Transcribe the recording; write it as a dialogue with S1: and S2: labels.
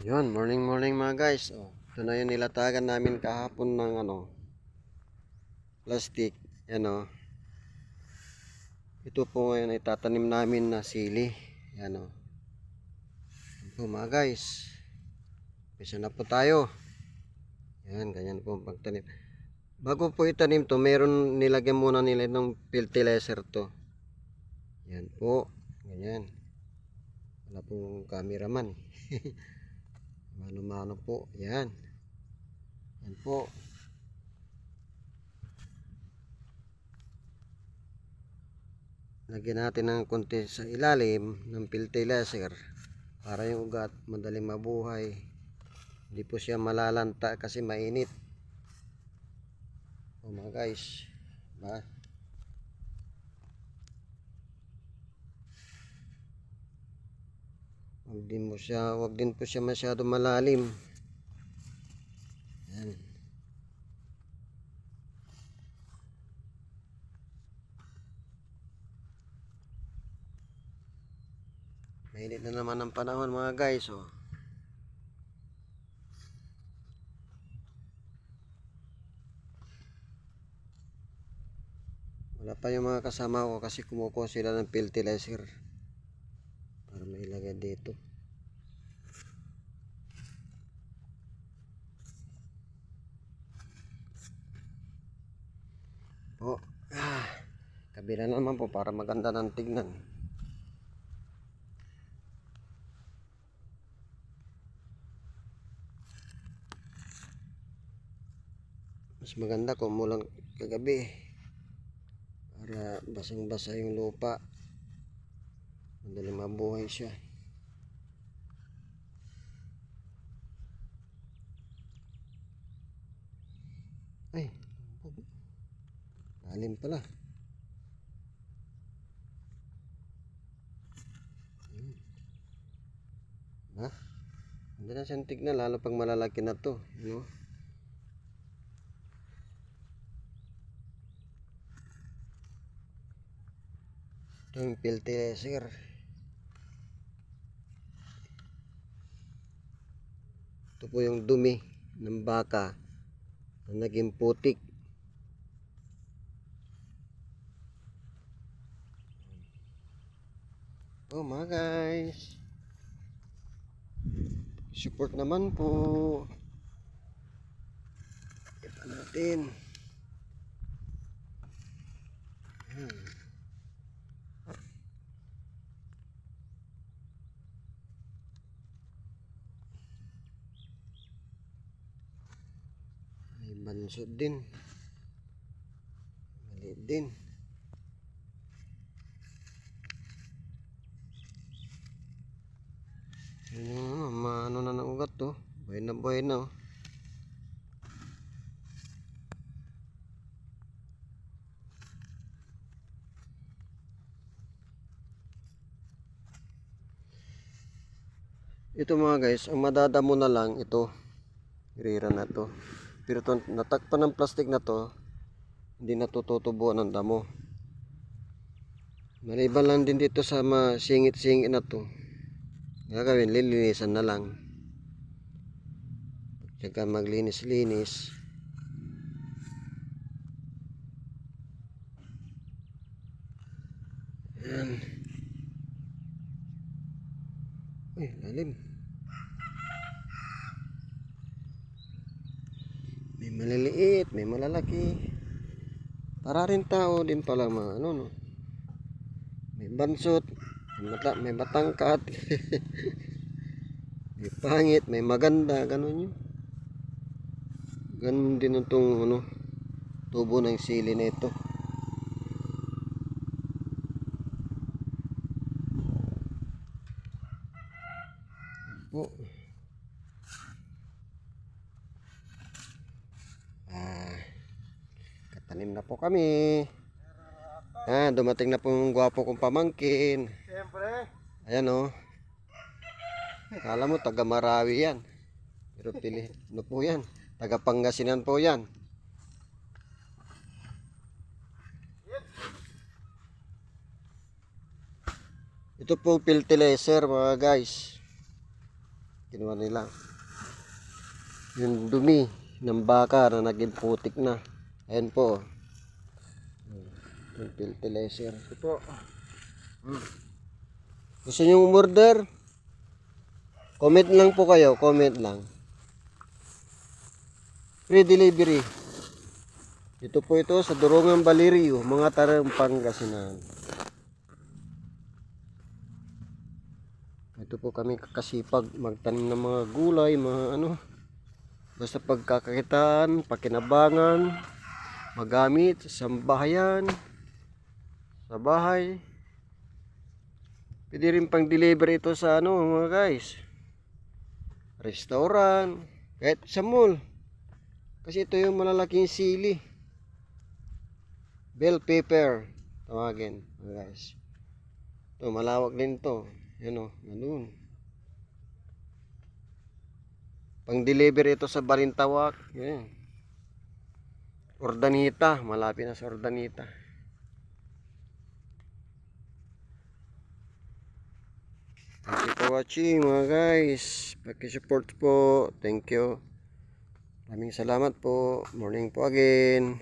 S1: Yun, morning mga guys. Oh, ito na yung nilatagan namin kahapon ng plastic. Yan oh. Ito po ngayon ay tatanim namin na sili. Yan oh. Ito mga guys. Pisa na po tayo. Yan, ganyan po ang pagtanim. Bago po itanim to, meron nilagyan muna nila ng fertilizer to. Yan po. Ganyan. Wala pong cameraman. Mano-mano po. Yan. Yan po. Lagyan natin ng konti sa ilalim ng fertilizer para yung ugat madaling mabuhay. Hindi po siya malalanta kasi mainit. O mga guys, ba? Wag din po siya masyado malalim. Yan. Mainit na naman ang panahon mga guys, oh. Wala pa yung mga kasama ko kasi kumukuha sila ng fertilizer para mailagay dito. Po. Kabila naman po para maganda ng tignan. Mas maganda kung mulang kagabi para basang-basa yung lupa. Madali mabuhay siya. Ay, lalim pala. Ha? Hindi na siyang tignan lalo pag malalaki na to, you know? Ito yung fertilizer. Ito po yung dumi ng baka na naging putik. Oh mga guys, support naman po. Ipa natin. Ay bansod din. Maliit din. Ano na ng ugat to. Buhay na buhay na oh. Ito mga guys, ang madadamo na lang ito. Irira na to. Pero ito, natakpan ng plastic na to, hindi natututubuan ng damo. Maliban lang din dito sa masingit-singit na to. Gagawin, lilinisan na lang. Tsaka maglinis-linis. Ayan. Uy, lalim. May maliliit, may malalaki. Para rin tao din pala mga ano no. May bansot, may matangkat. May pangit, may maganda, ganun yun. Ganun din itong tubo ng sili na ito. Po. Katanim na po kami. Dumating na po yung gwapo kong pamangkin.
S2: Siyempre.
S1: Ayan oh. Kala mo taga Marawi yan. Pero pili, ano po yan? Taga Pangasinan po yan. Ito pong fertilizer mga guys. Kinuha nila. Yung dumi ng baka na naging putik na. Ayan po. Yung fertilizer.
S2: Ito po.
S1: Gusto nyo umorder? Comment lang po kayo. Comment lang. Free delivery. Ito po ito sa Durungan Balirio, mga Tarang Pangasinan. Ito po kami kakasipag magtanim ng mga gulay, mga ano. Basta pagkakakitaan, pakinabangan, magamit sa bahayan, sa bahay. Pwede rin pang deliver ito sa ano mga guys. Restaurant, kahit sa mall. Kasi ito yung malalaking sili. Bell pepper, tawagin mga guys. Ito malawak din to. Yan o, ganun. Pang-deliver ito sa Balintawak. Yan. Ordanita. Malapit na sa Ordanita. Thank you for watching mga guys. Paki-support po. Thank you. Maraming salamat po. Morning po again.